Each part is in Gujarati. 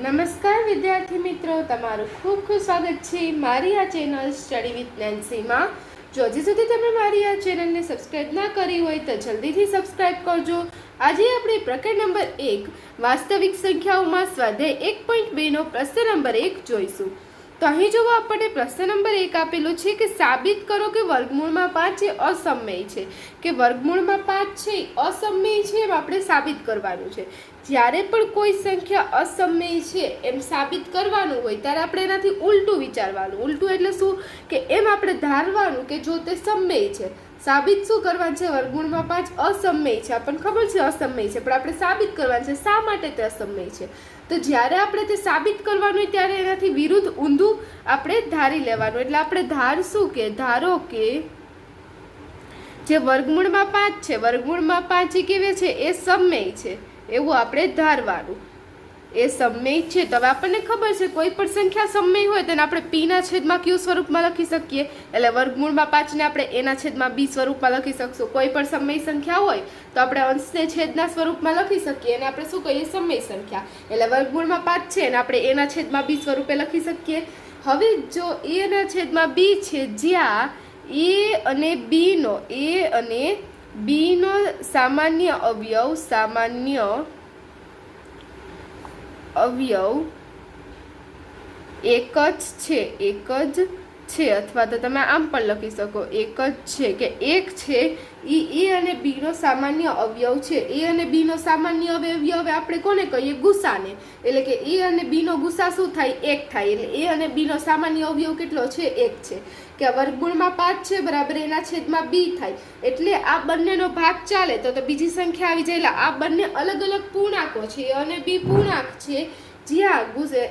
નમસ્કાર વિદ્યાર્થી મિત્રો, તમારું ખૂબ ખૂબ સ્વાગત છે મારી આ ચેનલ સ્ટડી વિથ નેન્સીમાં. જો હજી સુધી તમે મારી આ ચેનલને સબસ્ક્રાઇબ ના કરી હોય તો જલ્દીથી સબસ્ક્રાઇબ કરજો. આજે આપણે પ્રકરણ નંબર 1 વાસ્તવિક સંખ્યાઓમાં સ્વાધ્યાય 1.2 પ્રશ્ન નંબર 1 જોઈશું. તો અહીં જો આપણને પ્રશ્ન નંબર 1 આપેલો છે કે સાબિત કરો કે વર્ગમૂળમાં 5 એ અસમય છે. કે વર્ગમૂળમાં 5 છે અસમય છે એમ આપણે સાબિત કરવાનું છે. જ્યારે પણ કોઈ સંખ્યા અસમય છે એમ સાબિત કરવાનું હોય ત્યારે આપણે એનાથી ઉલટું વિચારવાનું. ઉલટું એટલે શું કે એમ આપણે ધારવાનું કે જો તે સમય છે. સાબિત શું કરવાનું છે? વર્ગમૂળમાં 5 અસમય છે, આપણને ખબર છે અસમય છે, પણ આપણે સાબિત કરવાનું છે શા માટે તે અસમય છે. તો જ્યારે આપણે તે સાબિત કરવાનું હોય ત્યારે એનાથી વિરુદ્ધ ઊંધું આપણે ધારી લેવાનું. એટલે આપણે ધારશું કે ધારો કે જે વર્ગમૂળમાં 5 છે, વર્ગમૂળમાં 5 એ કેવી છે? એ સમય છે એવું આપણે ધારવાનું. એ સમય છે તો હવે આપણને ખબર છે કોઈ પણ સંખ્યા સમય હોય તેને આપણે પીના છેદમાં ક્યુ સ્વરૂપમાં લખી શકીએ. એટલે વર્ગમૂળમાં 5 ને આપણે એના છેદમાં બી સ્વરૂપમાં લખી શકશું. કોઈ પણ સમય સંખ્યા હોય તો આપણે અંશને છેદના સ્વરૂપમાં લખી શકીએ અને આપણે શું કહીએ? સમય સંખ્યા. એટલે વર્ગમૂળમાં 5 છે અને આપણે એના છેદમાં બી સ્વરૂપે લખી શકીએ. હવે જો એના છેદમાં બી છે જ્યાં એ અને બીનો સામાન્ય અવયવ એક જ છે અથવા તો તમે આમ પણ લખી શકો એક જ છે કે એક છે એ અને બી નો સામાન્ય અવયવ છે. એ અને બી નો સામાન્ય અવયવ આપણે કોને કહીએ? ગુસાને. એટલે કે એ અને બી નો ગુસા શું થાય? 1 થાય. એટલે એ અને બી નો સામાન્ય અવયવ કેટલો છે? 1 છે. કે વર્ગમૂળમાં 5 છે બરાબર એના છેદમાં બી થાય. એટલે આ બંનેનો ભાગ ચાલે તો બીજી સંખ્યા આવી જાય. એટલે આ બંને અલગ અલગ પૂર્ણાંકો છે. એ અને બી પૂર્ણાંક છે જ્યાં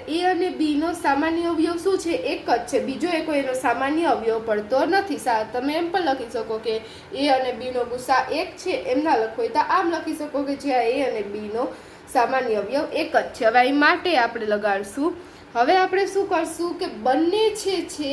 એ અને બી નો સામાન્ય અવયવ શું છે? 1 જ છે. બીજો એ કોઈ એનો સામાન્ય અવયવ પડતો નથી. તમે એમ પણ લખી શકો કે એ અને બી નો ગુસા 1 છે. એમ ના લખો હોય તો આમ લખી શકો કે જ્યાં એ અને બી નો સામાન્ય અવયવ 1 જ છે. હવે એ માટે આપણે લગાડશું. હવે આપણે શું કરશું કે બંને છે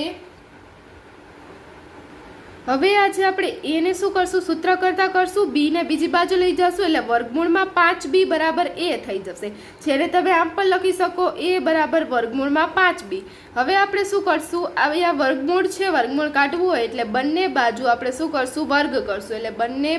હવે આજે આપણે એને શું કરશું? સૂત્ર કરતા કરશું, બી ને બીજી બાજુ લઈ જશું એટલે વર્ગમૂળમાં 5b બરાબર એ થઈ જશે. જ્યારે તમે આમ પણ લખી શકો એ બરાબર વર્ગમૂળમાં 5b. હવે આપણે શું કરશું? આ વર્ગમૂળ છે, વર્ગમૂળ કાઢવું હોય એટલે બંને બાજુ આપણે શું કરશું? વર્ગ કરશું. એટલે બંને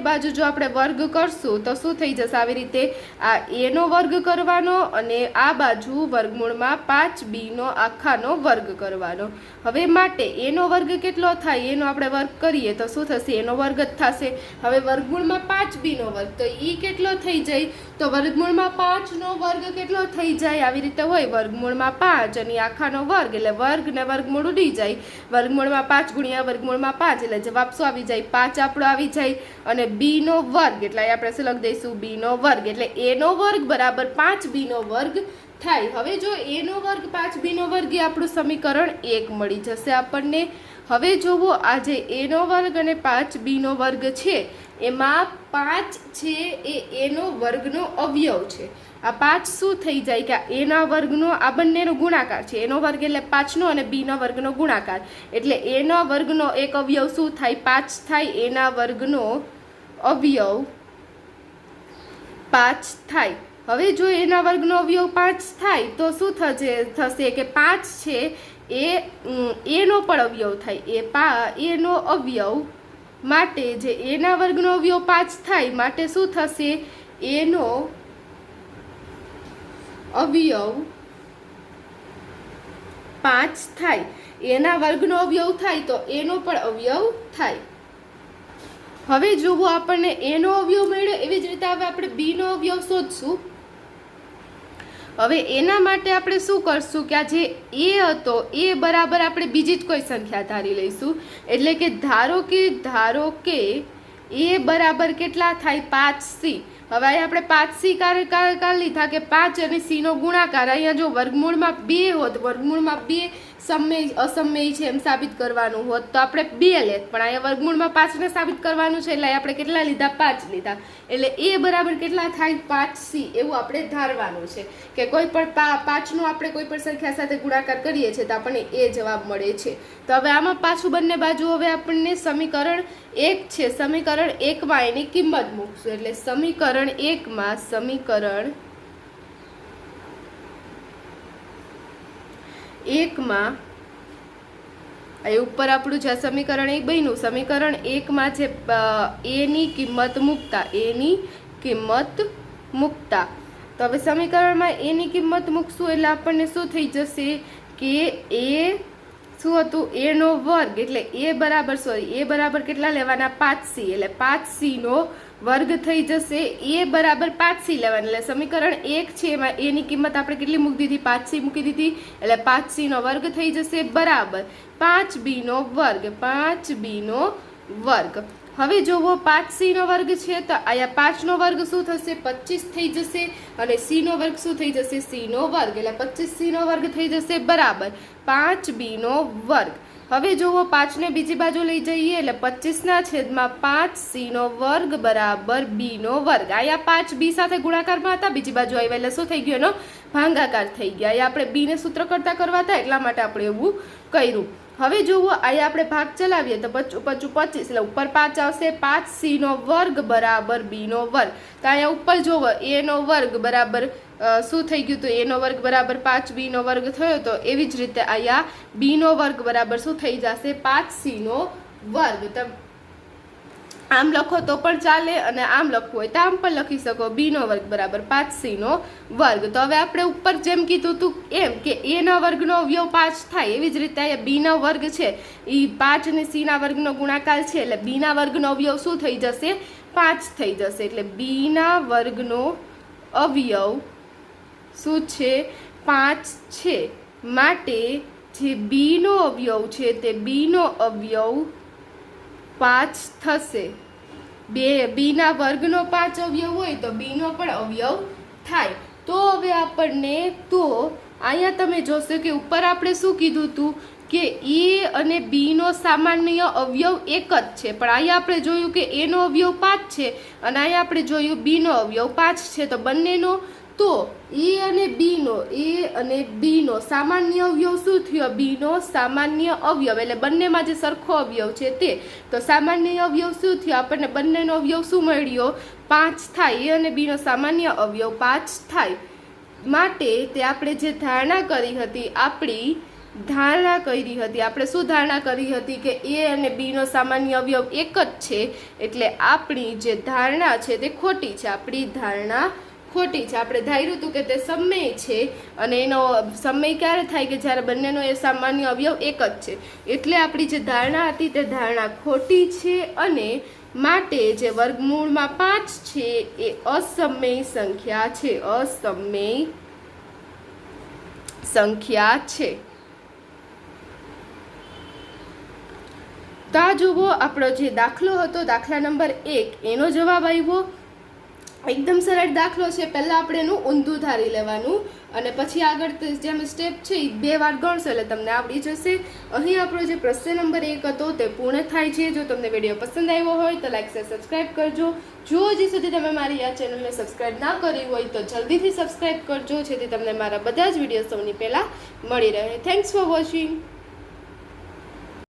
બાજુ જો આપણે વર્ગ કરશું તો શું થઈ જશે? આવી રીતે આ એનો વર્ગ કરવાનો અને આ બાજુ વર્ગમૂળમાં 5b નો આખાનો વર્ગ કરવાનો. હવે માટે એનો વર્ગ કેટલો થાય? એનો આપણે વર્ગ કરીએ તો શું થશે? એનો વર્ગ જ થશે. હવે વર્ગમૂળમાં 5b નો વર્ગ તો એ કેટલો થઈ જાય? તો વર્ગમૂળમાં 5 નો વર્ગ કેટલો થઈ જાય? આવી રીતે હોય વર્ગમૂળમાં 5 અને આખાનો વર્ગ એટલે વર્ગ ને વર્ગમૂળ ઉડી જાય. વર્ગમૂળમાં 5 ગુણ્યા વર્ગમૂળમાં 5 એટલે જવાબ શું આવી જાય? 5 આપણો આવી જાય. અને બી નો વર્ગ એટલે આપણે શું લખી દઈશું? બી નો વર્ગ એટલે એ નો વર્ગ બરાબર 5b નો વર્ગ થાય. હવે જો એ નો વર્ગ 5b નો વર્ગ એ આપણું સમીકરણ 1 મળી જશે આપણને. હવે જોવો આ જે એ નો વર્ગ અને 5b નો વર્ગ છે એમાં 5 છે એ એનો વર્ગનો અવયવ છે. આ 5 શું થઈ જાય કે એના વર્ગનો આ બંનેનો ગુણાકાર છે. એનો વર્ગ એટલે 5 નો અને બી નો વર્ગનો ગુણાકાર એટલે એના વર્ગનો એક અવયવ શું થાય? 5 થાય. એના વર્ગનો અવયવ 5 થાય. હવે જો એના વર્ગનો અવયવ 5 થાય તો શું થશે કે 5 છે એનો પણ અવયવ થાય. એનો અવયવ માટે જે એના વર્ગનો અવયવ 5 થાય માટે શું થશે? એનો અવયવ 5 થાય. એના વર્ગનો અવયવ થાય તો એનો પણ અવયવ થાય. હવે જુઓ આપણને એનો અવયવ મળ્યો. એવી જ રીતે હવે આપણે બી નો અવયવ શોધશું. હવે એના માટે આપણે શું કરશું કે આ જે એ હતો એ બરાબર આપણે બીજી જ કોઈ સંખ્યા ધારી લઈશું. એટલે કે ધારો કે એ બરાબર કેટલા થાય? 5c. હવે અહીંયા આપણે 5c કાર લીધા કે 5 અને c નો ગુણાકાર. અહીંયા જો વર્ગમૂળમાં 2 હોત, વર્ગમૂળમાં 2 અસમય છે એમ સાબિત કરવાનું હોત તો આપણે 2 લેત, પણ અહીંયા વર્ગમૂળમાં 5 ને સાબિત કરવાનું છે એટલે આપણે કેટલા લીધા? 5 લીધા. એટલે એ બરાબર કેટલા થાય? 5c એવું આપણે ધારવાનું છે કે કોઈ પણ 5 નો આપણે કોઈ પણ સંખ્યા સાથે ગુણાકાર કરીએ છીએ તો આપણને એ જવાબ મળે છે. તો હવે આમાં પાછું બંને બાજુ હવે આપણને સમીકરણ 1 છે, સમીકરણ 1 માં એની કિંમત મૂકશું. એટલે સમીકરણ 1 માં સમીકરણ એકમાં એ ઉપર આપણું જે સમીકરણ 1 બન્યું, સમીકરણ 1માં જે એની કિંમત મૂકતા તો હવે સમીકરણમાં એની કિંમત મૂકશું એટલે આપણને શું થઈ જશે કે એ શું હતું, a નો વર્ગ એટલે a બરાબર કેટલા લેવાના 5c, એટલે 5c નો વર્ગ થઈ જશે. a બરાબર 5c લેવાના, એટલે સમીકરણ 1 છે એમાં a ની કિંમત આપણે કેટલી મૂકી દીધી, 5c મૂકી દીધી, એટલે 5c નો વર્ગ થઈ જશે બરાબર 5b નો વર્ગ. હવે જોવો 5c નો વર્ગ છે તો અહીંયા 5 નો વર્ગ શું થશે 25 થઈ જશે, અને c નો વર્ગ શું થઈ જશે c નો વર્ગ, એટલે 25c નો વર્ગ થઈ જશે બરાબર 5b નો વર્ગ. હવે જોવો 5 ને બીજી બાજુ લઈ જઈએ એટલે 25/5c નો વર્ગ બરાબર b નો વર્ગ. અહીંયા 5 b સાથે ગુણાકારમાં હતા, બીજી બાજુ આવ્યા એટલે શું થઈ ગયું, એનો ભાગાકાર થઈ ગયા. અહીંયા આપણે b ને સૂત્ર કરતા કરવા હતા એટલા માટે આપણે એવું કર્યું. હવે જુઓ અહીંયા આપણે ભાગ ચલાવીએ તો 25 એટલે ઉપર 5 આવશે, 5c નો વર્ગ બરાબર b નો વર્ગ. તો અહીંયા ઉપર જોવો a નો વર્ગ બરાબર શું થઈ ગયું, તો a નો વર્ગ બરાબર 5b નો વર્ગ થયો, તો એવી જ રીતે અહીંયા b નો વર્ગ બરાબર શું થઈ જશે 5c નો વર્ગ. આમ લખો તો પણ ચાલે અને આમ લખવું હોય તો આમ પણ લખી શકો, b નો વર્ગ બરાબર 5c નો વર્ગ. તો હવે આપણે ઉપર જેમ કીધું હતું એમ કે a ના વર્ગનો અવયવ 5 થાય, એવી જ રીતે અહીંયા b નો વર્ગ છે એ 5 અને c ના વર્ગનો ગુણાકાર છે, એટલે b ના વર્ગનો અવયવ શું થઈ જશે 5 થઈ જશે. એટલે b ના વર્ગનો અવયવ શું છે 5 છે, માટે જે b નો અવયવ છે તે b નો અવયવ 5 થશે. b ના વર્ગનો 5 અવયવ હોય તો b નો પણ અવયવ થાય. તો હવે આપણને તો અહીંયા તમે જોશો કે ઉપર આપણે શું કીધું હતું કે a અને b નો સામાન્ય અવયવ એક જ છે, પણ અહીંયા આપણે જોયું કે a નો અવયવ 5 છે અને અહીંયા આપણે જોયું b નો અવયવ 5 છે. તો બંનેનો તો a અને b નો સામાન્ય અવયવ શું થયો, b નો સામાન્ય અવયવ, એટલે બંનેમાં જે સરખો અવયવ છે તે. તો સામાન્ય અવયવ શું થયો, આપણને બંનેનો અવયવ શું મળ્યો 5 થાય, a અને b નો સામાન્ય અવયવ 5 થાય. માટે તે આપણે જે ધારણા કરી હતી, આપણે શું ધારણા કરી હતી કે a અને b નો સામાન્ય અવયવ એક જ છે, એટલે આપણી જે ધારણા છે તે ખોટી છે. આપણી ધારણા ખોટી છે. આપણે ધાર્યું હતું કે તે સમય છે અને એનો સમય ક્યારે થાય કે જ્યારે બંનેનો એ સામાન્ય અવયવ એક જ છે, એટલે આપણી જે ધારણા હતી તે ધારણા ખોટી છે, અને માટે જે વર્ગમૂળમાં 5 છે એ અસમય સંખ્યા છે. તો આ જુઓ આપણો જે દાખલો હતો, દાખલા નંબર 1, એનો જવાબ આવ્યો. એકદમ સરળ દાખલો છે. પહેલાં આપણે એનું ઊંધું ધારી લેવાનું અને પછી આગળ જેમ સ્ટેપ છે એ 2 વાર ગણશો એટલે તમને આવડી જશે. અહીં આપણો જે પ્રશ્ન નંબર 1 હતો તે પૂર્ણ થાય છે. જો તમને વિડીયો પસંદ આવ્યો હોય તો લાઈક શેર સબસ્ક્રાઈબ કરજો. જો હજી સુધી તમે મારી આ ચેનલને સબસ્ક્રાઈબ ના કરી હોય તો જલ્દીથી સબસ્ક્રાઈબ કરજો, જેથી તમને મારા બધા જ વિડીયો સૌની પહેલાં મળી રહે. Thanks for watching.